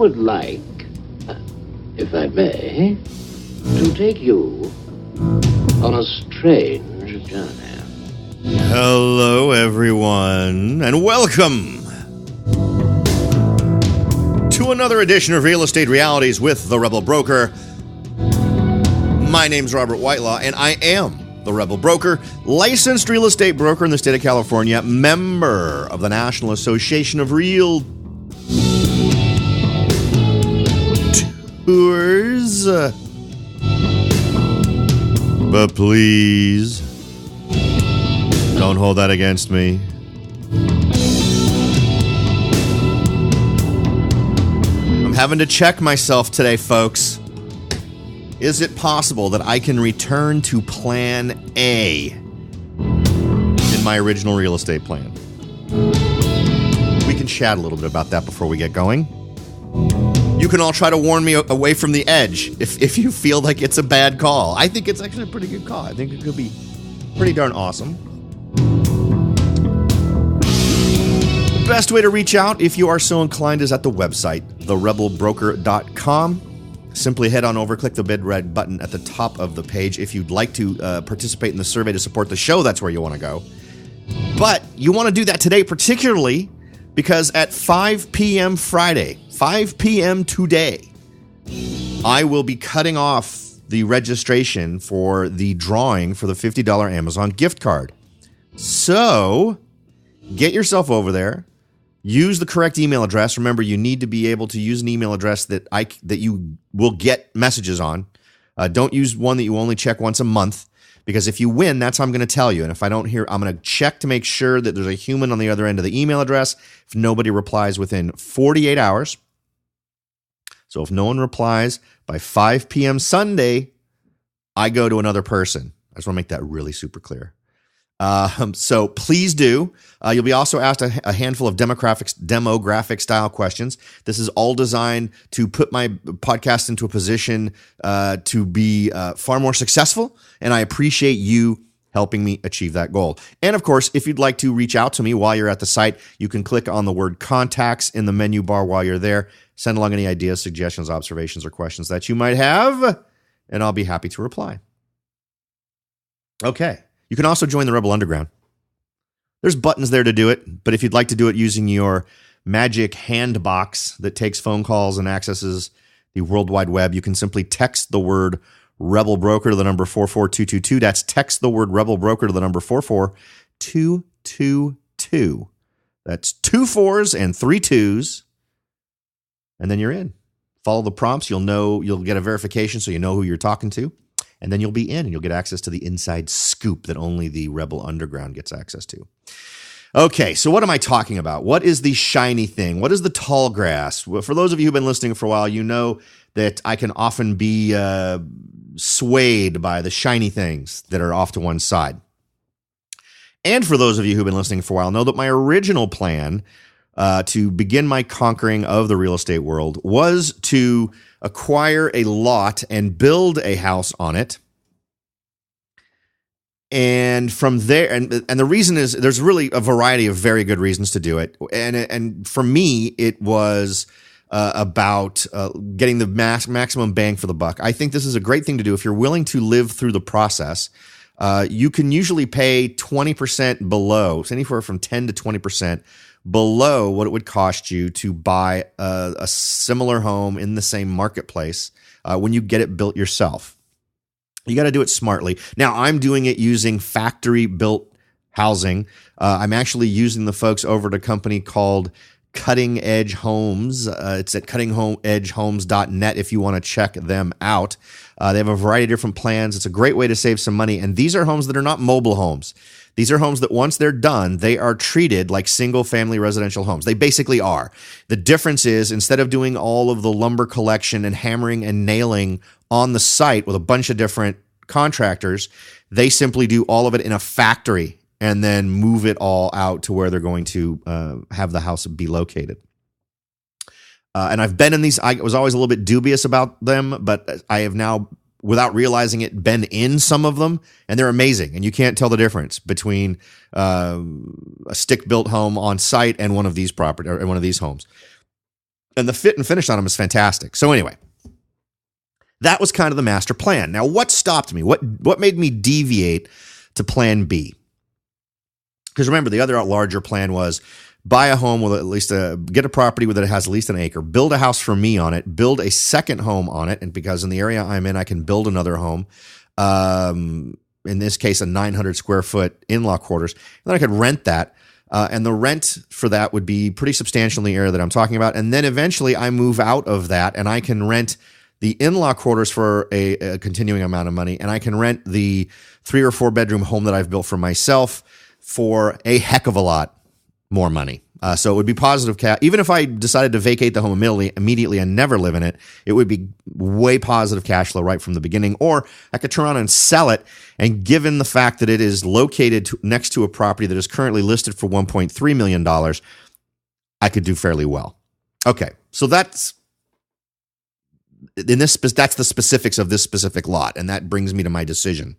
would like, if I may, to take you on a strange journey. Hello, everyone, and welcome to another edition of Real Estate Realities with the Rebel Broker. My name's Robert Whitelaw, and I am the Rebel Broker, licensed real estate broker in the state of California, member of the National Association of Realtors. But please, don't hold that against me. I'm having to check myself today, folks. Is it possible that I can return to Plan A in my original real estate plan? We can chat a little bit about that before we get going. You can all try to warn me away from the edge if you feel like it's a bad call. I think it's actually a pretty good call. I think it could be pretty darn awesome. The best way to reach out, if you are so inclined, is at the website, therebelbroker.com. Simply head on over, click the big red button at the top of the page. If you'd like to participate in the survey to support the show, that's where you want to go. But you want to do that today, particularly because at 5 p.m. Friday, 5 p.m. today, I will be cutting off the registration for the drawing for the $50 Amazon gift card. So get yourself over there. Use the correct email address. Remember, you need to be able to use an email address that you will get messages on. Don't use one that you only check once a month, because if you win, that's how I'm going to tell you. And if I don't hear, I'm going to check to make sure that there's a human on the other end of the email address. If nobody replies within 48 hours, so if no one replies by 5 p.m. Sunday, I go to another person. I just want to make that really super clear. So please do. You'll be also asked a handful of demographic style questions. This is all designed to put my podcast into a position to be far more successful, and I appreciate you helping me achieve that goal. And of course, if you'd like to reach out to me while you're at the site, you can click on the word contacts in the menu bar while you're there. Send along any ideas, suggestions, observations, or questions that you might have, and I'll be happy to reply. Okay. You can also join the Rebel Underground. There's buttons there to do it, but if you'd like to do it using your magic hand box that takes phone calls and accesses the World Wide Web, you can simply text the word Rebel Broker to the number 44222. That's text the word Rebel Broker to the number 44222. That's 2 4s and 3 2s, and then you're in. Follow the prompts. You'll get a verification so you know who you're talking to. And then you'll be in, and you'll get access to the inside scoop that only the Rebel Underground gets access to. Okay, so what am I talking about? What is the shiny thing? What is the tall grass? Well, for those of you who've been listening for a while, you know that I can often be swayed by the shiny things that are off to one side. And for those of you who've been listening for a while, know that my original plan to begin my conquering of the real estate world was to acquire a lot and build a house on it. And from there, and the reason is there's really a variety of very good reasons to do it. And for me, it was about getting the maximum bang for the buck. I think this is a great thing to do if you're willing to live through the process. You can usually pay 20% below, so anywhere from 10 to 20% below what it would cost you to buy a similar home in the same marketplace when you get it built yourself. You got to do it smartly. Now, I'm doing it using factory-built housing. I'm actually using the folks over at a company called Cutting Edge Homes. It's at cuttingedgehomes.net if you want to check them out. They have a variety of different plans. It's a great way to save some money. And these are homes that are not mobile homes. These are homes that once they're done, they are treated like single-family residential homes. They basically are. The difference is instead of doing all of the lumber collection and hammering and nailing on the site with a bunch of different contractors, they simply do all of it in a factory and then move it all out to where they're going to have the house be located. And I've been in these. I was always a little bit dubious about them, but I have now, without realizing it, been in some of them, and they're amazing. And you can't tell the difference between a stick-built home on site and one of these homes. And the fit and finish on them is fantastic. So anyway, that was kind of the master plan. Now, what stopped me? What made me deviate to plan B? Because remember, the other larger plan was buy a home with at least get a property that has at least an acre, build a house for me on it, build a second home on it. And because in the area I'm in, I can build another home. In this case, a 900 square foot in-law quarters. And then I could rent that. And the rent for that would be pretty substantial in the area that I'm talking about. And then eventually I move out of that and I can rent the in-law quarters for a continuing amount of money. And I can rent the 3 or 4 bedroom home that I've built for myself for a heck of a lot more money. So it would be positive cash. Even if I decided to vacate the home immediately and never live in it, it would be way positive cash flow right from the beginning. Or I could turn around and sell it. And given the fact that it is located next to a property that is currently listed for $1.3 million, I could do fairly well. Okay, so that's the specifics of this specific lot. And that brings me to my decision.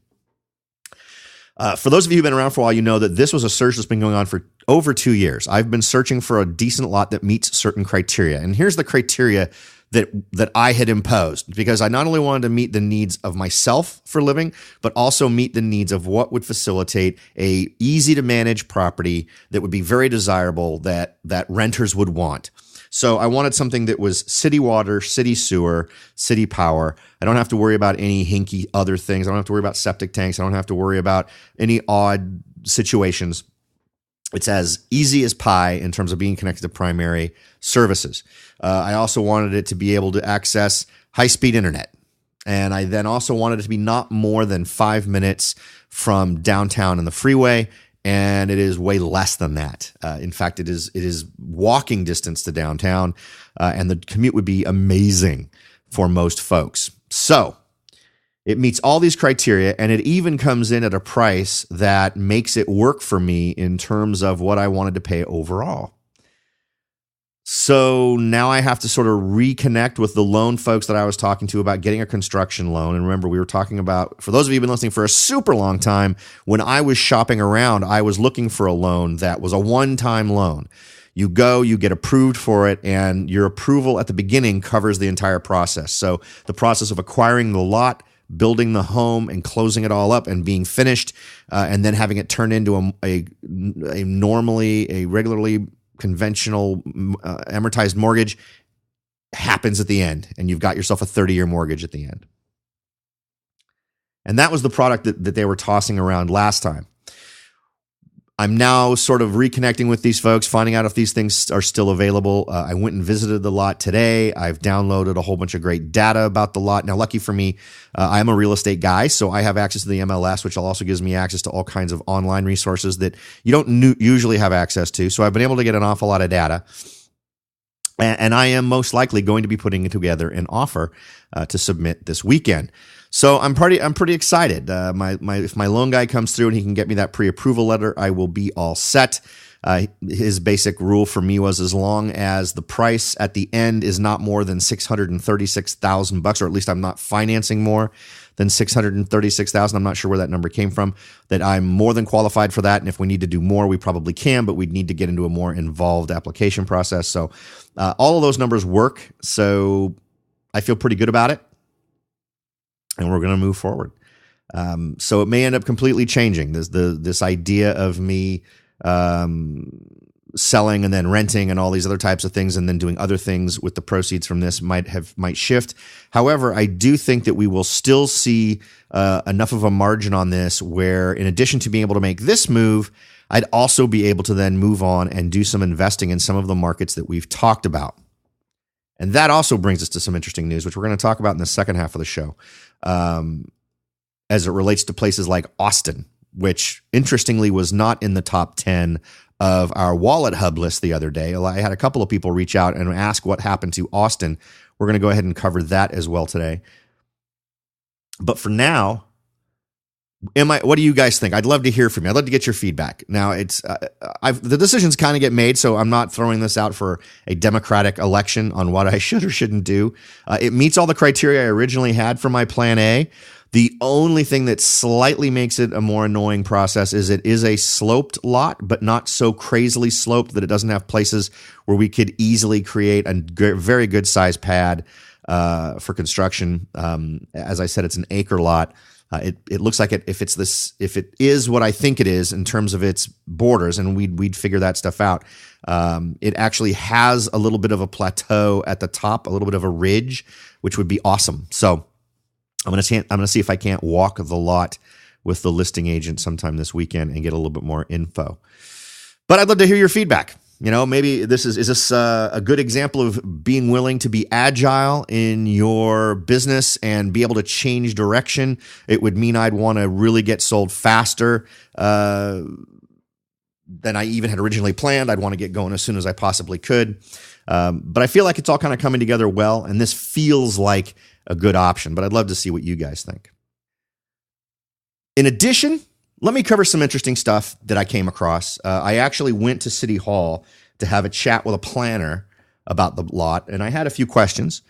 For those of you who've been around for a while, you know that this was a search that's been going on for over 2 years. I've been searching for a decent lot that meets certain criteria. And here's the criteria that I had imposed, because I not only wanted to meet the needs of myself for living, but also meet the needs of what would facilitate a easy to manage property that would be very desirable that renters would want. So I wanted something that was city water, city sewer, city power. I don't have to worry about any hinky other things. I don't have to worry about septic tanks. I don't have to worry about any odd situations. It's as easy as pie in terms of being connected to primary services. I also wanted it to be able to access high-speed internet. And I then also wanted it to be not more than 5 minutes from downtown and the freeway. And it is way less than that. In fact, it is walking distance to downtown, and the commute would be amazing for most folks. So it meets all these criteria, and it even comes in at a price that makes it work for me in terms of what I wanted to pay overall. So now I have to sort of reconnect with the loan folks that I was talking to about getting a construction loan. And remember, we were talking about, for those of you who've been listening for a super long time, when I was shopping around, I was looking for a loan that was a one-time loan. You go, you get approved for it, and your approval at the beginning covers the entire process. So the process of acquiring the lot, building the home, and closing it all up and being finished, and then having it turned into a regularly conventional amortized mortgage happens at the end, and you've got yourself a 30-year mortgage at the end. And that was the product that they were tossing around last time. I'm now sort of reconnecting with these folks, finding out if these things are still available. I went and visited the lot today. I've downloaded a whole bunch of great data about the lot. Now, lucky for me, I'm a real estate guy, so I have access to the MLS, which also gives me access to all kinds of online resources that you don't usually have access to. So I've been able to get an awful lot of data. And I am most likely going to be putting together an offer to submit this weekend. So I'm pretty excited. If my loan guy comes through and he can get me that pre-approval letter, I will be all set. His basic rule for me was, as long as the price at the end is not more than $636,000, or at least I'm not financing more than $636,000. I'm not sure where that number came from. That I'm more than qualified for that, and if we need to do more, we probably can, but we'd need to get into a more involved application process. So all of those numbers work. So I feel pretty good about it. And we're going to move forward. So it may end up completely changing. This idea of me selling and then renting and all these other types of things, and then doing other things with the proceeds from this might shift. However, I do think that we will still see enough of a margin on this where, in addition to being able to make this move, I'd also be able to then move on and do some investing in some of the markets that we've talked about. And that also brings us to some interesting news, which we're going to talk about in the second half of the show, as it relates to places like Austin, which interestingly was not in the top 10 of our Wallet Hub list the other day. I had a couple of people reach out and ask what happened to Austin. We're going to go ahead and cover that as well today. But for now, what do you guys think? I'd love to hear from you. I'd love to get your feedback. Now, the decisions kind of get made, so I'm not throwing this out for a democratic election on what I should or shouldn't do. It meets all the criteria I originally had for my plan A. The only thing that slightly makes it a more annoying process is it is a sloped lot, but not so crazily sloped that it doesn't have places where we could easily create a very good size pad for construction. As I said, it's an acre lot. It looks like if it is what I think it is in terms of its borders, and we'd figure that stuff out. It actually has a little bit of a plateau at the top, a little bit of a ridge, which would be awesome. So I'm gonna see if I can't walk the lot with the listing agent sometime this weekend and get a little bit more info. But I'd love to hear your feedback. Maybe this is this a good example of being willing to be agile in your business and be able to change direction. It would mean I'd want to really get sold faster than I even had originally planned. I'd want to get going as soon as I possibly could. But I feel like it's all kind of coming together well, and this feels like a good option. But I'd love to see what you guys think. In addition, let me cover some interesting stuff that I came across. I actually went to City Hall to have a chat with a planner about the lot, and I had a few questions.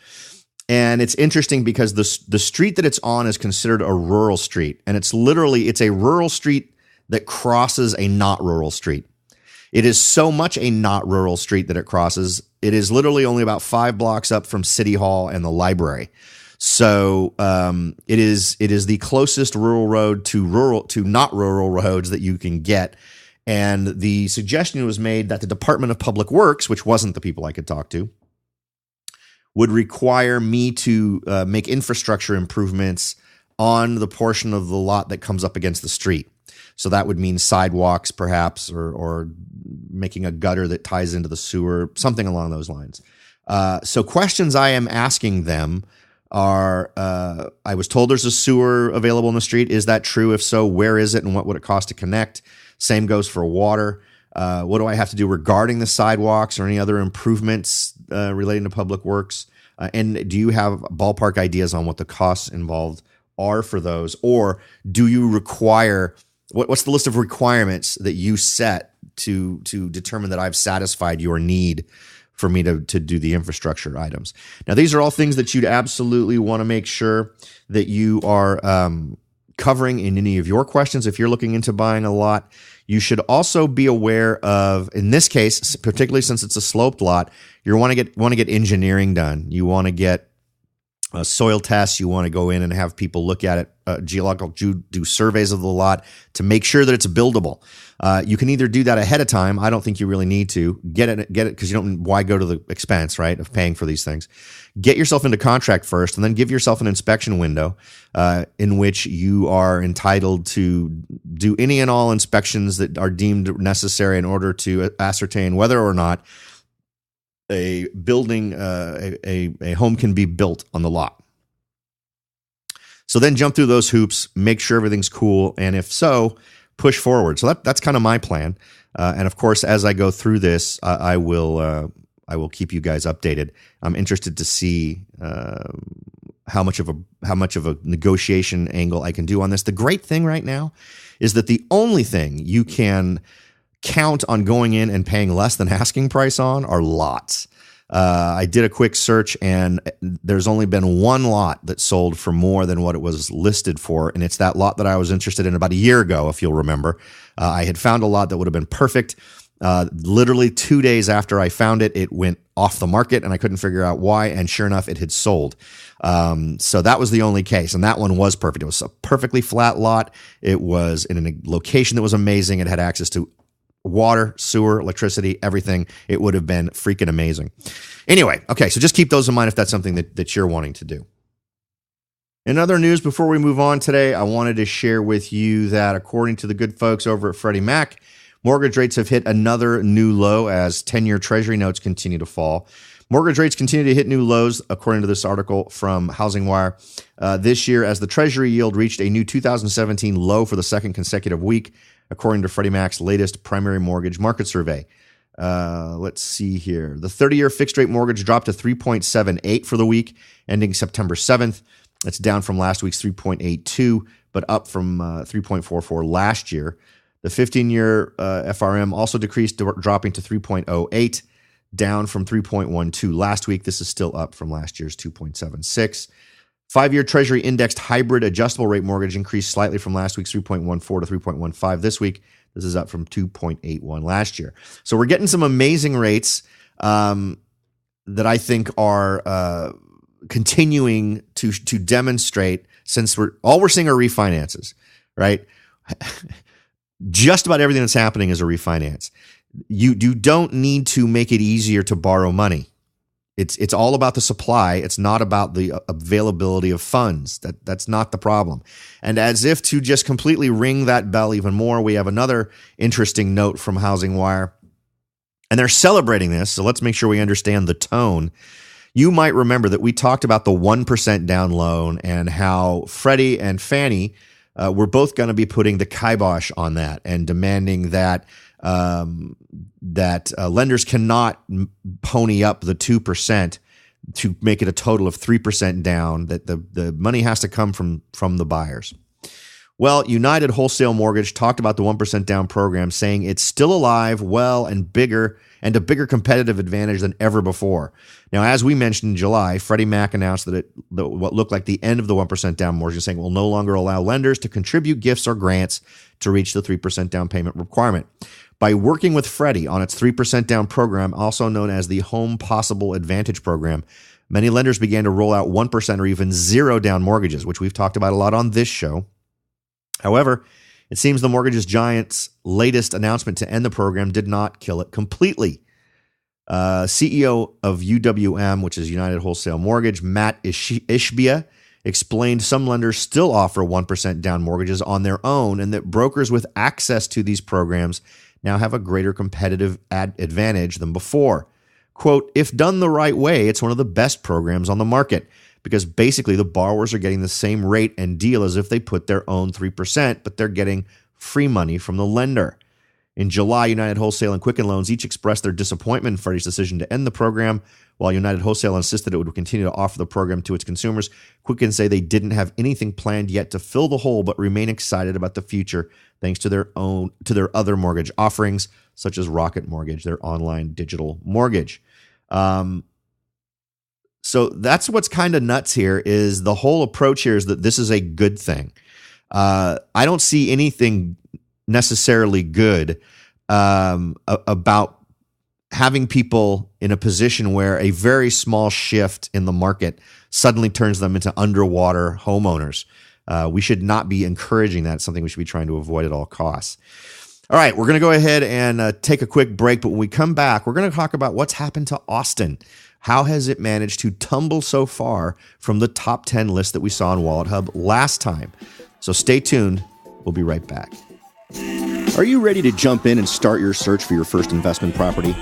And it's interesting because the street that it's on is considered a rural street, and it's a rural street that crosses a not rural street. It is so much a not rural street that it crosses. It is literally only about 5 blocks up from City Hall and the library. So it is the closest rural road to not rural roads that you can get. And the suggestion was made that the Department of Public Works, which wasn't the people I could talk to, would require me to make infrastructure improvements on the portion of the lot that comes up against the street. So that would mean sidewalks, perhaps, or making a gutter that ties into the sewer, something along those lines. So questions I am asking them are, I was told there's a sewer available in the street. Is that true? If so, where is it and what would it cost to connect? Same goes for water. What do I have to do regarding the sidewalks or any other improvements relating to public works? And do you have ballpark ideas on what the costs involved are for those? Or do you require, what's the list of requirements that you set to determine that I've satisfied your need for me to do the infrastructure items? Now, these are all things that you'd absolutely want to make sure that you are covering in any of your questions. If you're looking into buying a lot, you should also be aware of, in this case, particularly since it's a sloped lot, you want to get engineering done. You want to get soil tests. You want to go in and have people look at it, do surveys of the lot to make sure that it's buildable. You can either do that ahead of time. I don't think you really need to get it because you don't. Why go to the expense, right, of paying for these things? Get yourself into contract first, and then give yourself an inspection window in which you are entitled to do any and all inspections that are deemed necessary in order to ascertain whether or not a building, a home can be built on the lot. So then jump through those hoops, make sure everything's cool, and if so, push forward. So that's kind of my plan. And of course, as I go through this, I will keep you guys updated. I'm interested to see how much of a negotiation angle I can do on this. The great thing right now is that the only thing you can count on going in and paying less than asking price on are lots. I did a quick search, and there's only been one lot that sold for more than what it was listed for, and it's that lot that I was interested in about a year ago, if you'll remember. I had found a lot that would have been perfect. Literally 2 days after I found it, it went off the market, and I couldn't figure out why, and sure enough, it had sold. So that was the only case, and that one was perfect. It was a perfectly flat lot. It was in a location that was amazing. It had access to water, sewer, electricity, everything. It would have been freaking amazing. Anyway, okay, so just keep those in mind if that's something that you're wanting to do. In other news, before we move on today, I wanted to share with you that according to the good folks over at Freddie Mac, mortgage rates have hit another new low as 10-year Treasury notes continue to fall. Mortgage rates continue to hit new lows, according to this article from Housing Wire, this year as the Treasury yield reached a new 2017 low for the second consecutive week, according to Freddie Mac's latest primary mortgage market survey. Let's see here. The 30-year fixed-rate mortgage dropped to 3.78 for the week, ending September 7th. That's down from last week's 3.82, but up from 3.44 last year. The 15-year FRM also decreased, dropping to 3.08, down from 3.12 last week. This is still up from last year's 2.76. 5-year Treasury indexed hybrid adjustable rate mortgage increased slightly from last week's 3.14 to 3.15 this week. This is up from 2.81 last year. So we're getting some amazing rates that I think are continuing to demonstrate, since we're seeing are refinances, right? Just about everything that's happening is a refinance. You don't need to make it easier to borrow money. It's all about the supply. It's not about the availability of funds. That's not the problem. And as if to just completely ring that bell even more, we have another interesting note from Housing Wire. And they're celebrating this, so let's make sure we understand the tone. You might remember that we talked about the 1% down loan and how Freddie and Fannie were both going to be putting the kibosh on that and demanding that lenders cannot pony up the 2% to make it a total of 3% down, that the money has to come from the buyers. Well, United Wholesale Mortgage talked about the 1% down program, saying it's still alive, well, and a bigger competitive advantage than ever before. Now, as we mentioned in July, Freddie Mac announced that what looked like the end of the 1% down mortgage, saying it will no longer allow lenders to contribute gifts or grants to reach the 3% down payment requirement. By working with Freddie on its 3% down program, also known as the Home Possible Advantage program, many lenders began to roll out 1% or even zero down mortgages, which we've talked about a lot on this show. However, it seems the mortgage giant's latest announcement to end the program did not kill it completely. CEO of UWM, which is United Wholesale Mortgage, Matt Ishbia, explained some lenders still offer 1% down mortgages on their own, and that brokers with access to these programs now have a greater competitive advantage than before. Quote, if done the right way, it's one of the best programs on the market, because basically the borrowers are getting the same rate and deal as if they put their own 3%, but they're getting free money from the lender. In July, United Wholesale and Quicken Loans each expressed their disappointment in Freddie's decision to end the program. While United Wholesale insisted it would continue to offer the program to its consumers, Quicken say they didn't have anything planned yet to fill the hole, but remain excited about the future thanks to their other mortgage offerings, such as Rocket Mortgage, their online digital mortgage. So that's what's kind of nuts here, is the whole approach here is that this is a good thing. I don't see anything necessarily good about having people in a position where a very small shift in the market suddenly turns them into underwater homeowners. We should not be encouraging that. It's something we should be trying to avoid at all costs. All right, we're going to go ahead and take a quick break, but when we come back, we're going to talk about what's happened to Austin. How has it managed to tumble so far from the top 10 list that we saw on Wallet Hub last time? So stay tuned. We'll be right back. Are you ready to jump in and start your search for your first investment property?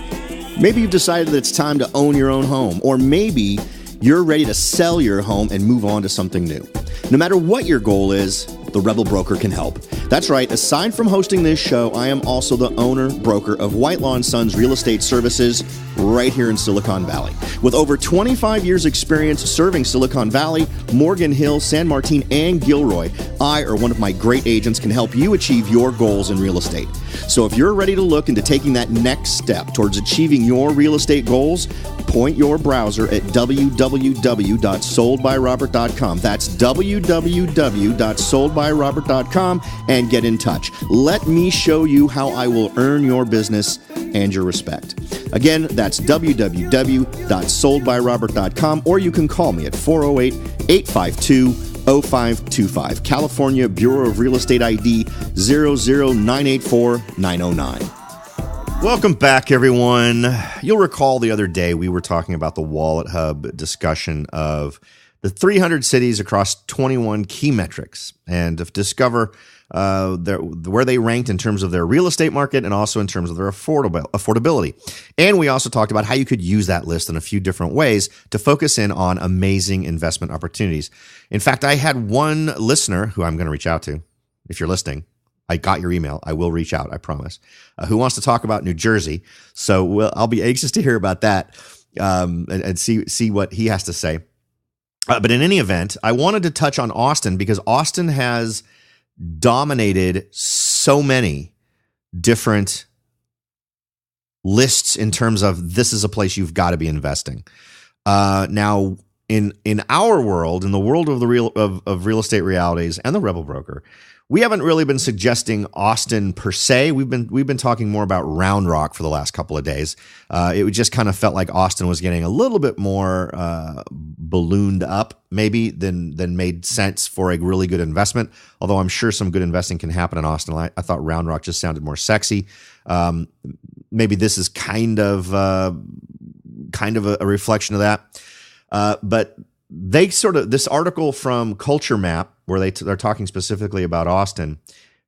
Maybe you've decided that it's time to own your own home, or maybe you're ready to sell your home and move on to something new. No matter what your goal is, the Rebel Broker can help. That's right, aside from hosting this show, I am also the owner-broker of Whitelaw & Sons Real Estate Services right here in Silicon Valley. With over 25 years experience serving Silicon Valley, Morgan Hill, San Martin, and Gilroy, I or one of my great agents can help you achieve your goals in real estate. So if you're ready to look into taking that next step towards achieving your real estate goals, point your browser at www.soldbyrobert.com. That's www.soldbyrobert.com and get in touch. Let me show you how I will earn your business and your respect. Again, that's www.soldbyrobert.com, or you can call me at 408-852-0525. California Bureau of Real Estate ID 00984-909. Welcome back, everyone. You'll recall the other day we were talking about the Wallet Hub discussion of the 300 cities across 21 key metrics, and to discover where they ranked in terms of their real estate market and also in terms of their affordability. And we also talked about how you could use that list in a few different ways to focus in on amazing investment opportunities. In fact, I had one listener who I'm going to reach out to. If you're listening, I got your email. I will reach out, I promise. Who wants to talk about New Jersey? So I'll be anxious to hear about that and see what he has to say. But in any event, I wanted to touch on Austin because Austin has dominated so many different lists in terms of this is a place you've got to be investing. Now, in our world, in the world of the real estate realities and the Rebel Broker, we haven't really been suggesting Austin per se. We've been talking more about Round Rock for the last couple of days. It just kind of felt like Austin was getting a little bit more ballooned up, maybe than made sense for a really good investment. Although I'm sure some good investing can happen in Austin. I thought Round Rock just sounded more sexy. Maybe this is kind of a reflection of that. But they this article from Culture Map, where they're talking specifically about Austin,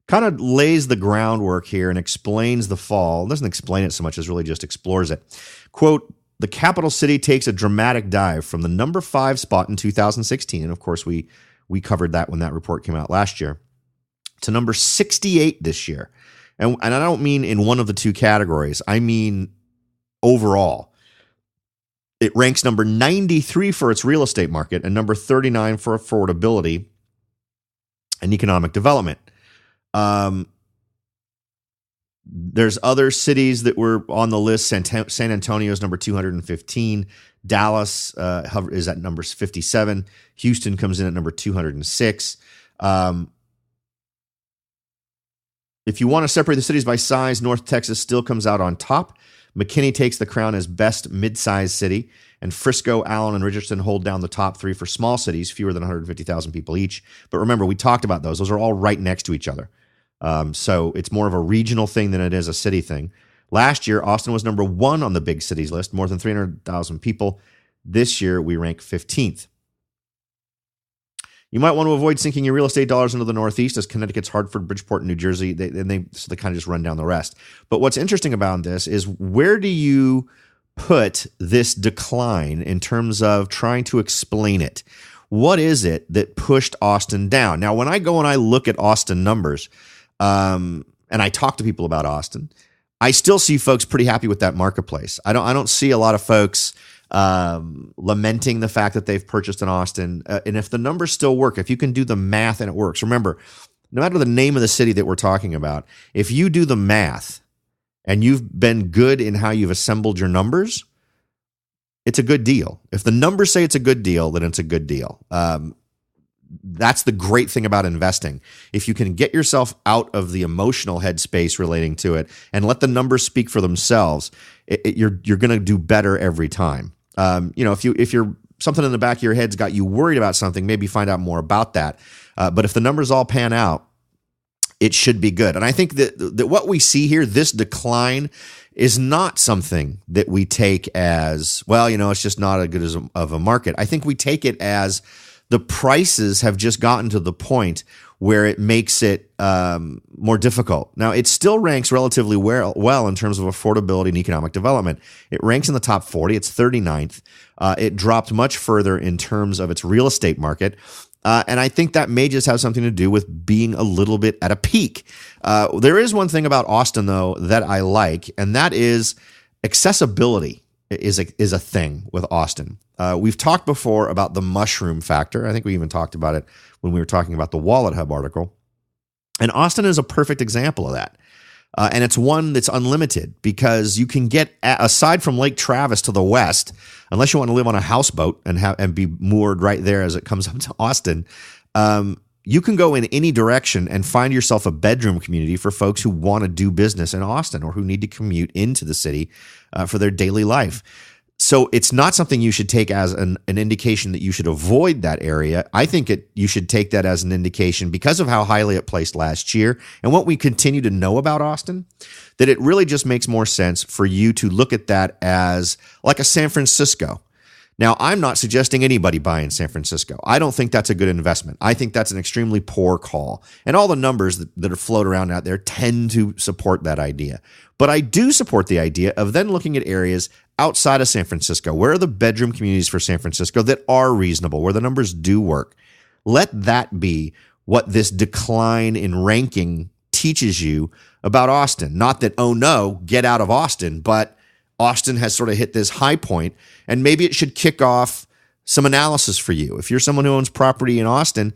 kind of lays the groundwork here and explains the fall. It doesn't explain it so much as really just explores it. Quote, the capital city takes a dramatic dive from the number 5 spot in 2016. And of course, we covered that when that report came out last year, to number 68 this year. And I don't mean in one of the two categories. I mean overall. It ranks number 93 for its real estate market and number 39 for affordability and economic development. There's other cities that were on the list. San Antonio is number 215. Dallas is at number 57. Houston comes in at number 206. If you want to separate the cities by size, North Texas still comes out on top. McKinney takes the crown as best mid-sized city, and Frisco, Allen, and Richardson hold down the top 3 for small cities, fewer than 150,000 people each. But remember, we talked about those. Those are all right next to each other. So it's more of a regional thing than it is a city thing. Last year, Austin was number 1 on the big cities list, more than 300,000 people. This year, we rank 15th. You might want to avoid sinking your real estate dollars into the Northeast, as Connecticut's Hartford, Bridgeport, and New Jersey. They kind of just run down the rest. But what's interesting about this is, where do you put this decline in terms of trying to explain it? What is it that pushed Austin down? Now, when I go and I look at Austin numbers, and I talk to people about Austin, I still see folks pretty happy with that marketplace. I don't see a lot of folks lamenting the fact that they've purchased in Austin. And if the numbers still work, if you can do the math and it works, remember, no matter the name of the city that we're talking about, if you do the math and you've been good in how you've assembled your numbers, it's a good deal. If the numbers say it's a good deal, then it's a good deal. That's the great thing about investing. If you can get yourself out of the emotional headspace relating to it and let the numbers speak for themselves, you're going to do better every time. If you're something in the back of your head's got you worried about something, maybe find out more about that. But if the numbers all pan out, it should be good. And I think that what we see here, this decline, is not something that we take as, well, it's just not as good of a market. I think we take it as the prices have just gotten to the point where it makes it more difficult. Now, it still ranks relatively well in terms of affordability and economic development. It ranks in the top 40. It's 39th. It dropped much further in terms of its real estate market. And I think that may just have something to do with being a little bit at a peak. There is one thing about Austin, though, that I like, and that is accessibility is a thing with Austin. We've talked before about the mushroom factor. I think we even talked about it when we were talking about the Wallet Hub article. And Austin is a perfect example of that. And it's one that's unlimited, because you can get, aside from Lake Travis to the west, unless you want to live on a houseboat and be moored right there as it comes up to Austin, you can go in any direction and find yourself a bedroom community for folks who want to do business in Austin or who need to commute into the city for their daily life. So it's not something you should take as an indication that you should avoid that area. I think you should take that as an indication, because of how highly it placed last year and what we continue to know about Austin, that it really just makes more sense for you to look at that as like a San Francisco. Now, I'm not suggesting anybody buy in San Francisco. I don't think that's a good investment. I think that's an extremely poor call. And all the numbers that are floated around out there tend to support that idea. But I do support the idea of then looking at areas outside of San Francisco. Where are the bedroom communities for San Francisco that are reasonable, where the numbers do work? Let that be what this decline in ranking teaches you about Austin. Not that, oh no, get out of Austin, but Austin has sort of hit this high point, and maybe it should kick off some analysis for you. If you're someone who owns property in Austin,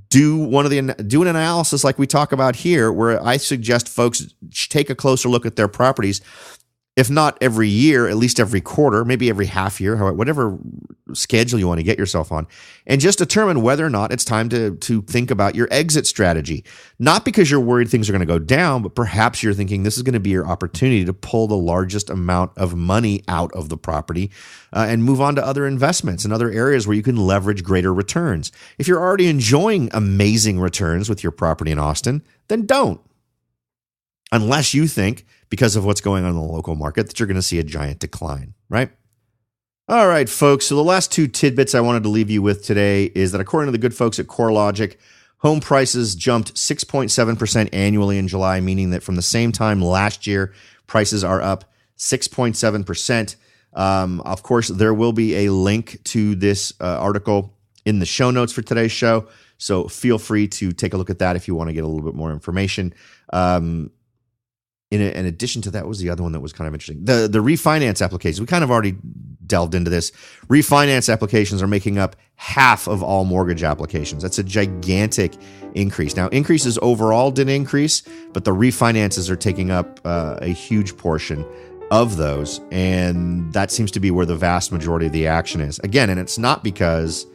do an analysis like we talk about here, where I suggest folks take a closer look at their properties if not every year, at least every quarter, maybe every half year, whatever schedule you want to get yourself on, and just determine whether or not it's time to think about your exit strategy. Not because you're worried things are going to go down, but perhaps you're thinking this is going to be your opportunity to pull the largest amount of money out of the property and move on to other investments and other areas where you can leverage greater returns. If you're already enjoying amazing returns with your property in Austin, then don't. Unless you think, because of what's going on in the local market, that you're going to see a giant decline, right? All right, folks. So the last two tidbits I wanted to leave you with today is that according to the good folks at CoreLogic, home prices jumped 6.7% annually in July, meaning that from the same time last year, prices are up 6.7%. Of course, there will be a link to this article in the show notes for today's show. So feel free to take a look at that if you want to get a little bit more information. In addition to that, what was the other one that was kind of interesting? The refinance applications. We kind of already delved into this. Refinance applications are making up half of all mortgage applications. That's a gigantic increase. Now, increases overall did increase, but the refinances are taking up a huge portion of those. And that seems to be where the vast majority of the action is. Again, and it's not because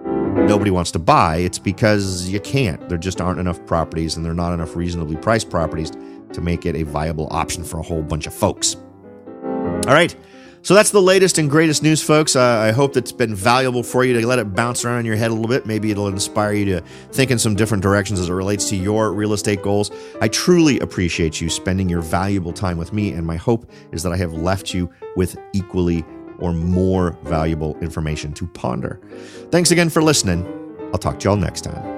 nobody wants to buy. It's because you can't. There just aren't enough properties, and there are not enough reasonably priced properties to make it a viable option for a whole bunch of folks. All right. So that's the latest and greatest news, folks. I hope that's been valuable for you to let it bounce around in your head a little bit. Maybe it'll inspire you to think in some different directions as it relates to your real estate goals. I truly appreciate you spending your valuable time with me, and my hope is that I have left you with equally or more valuable information to ponder. Thanks again for listening. I'll talk to y'all next time.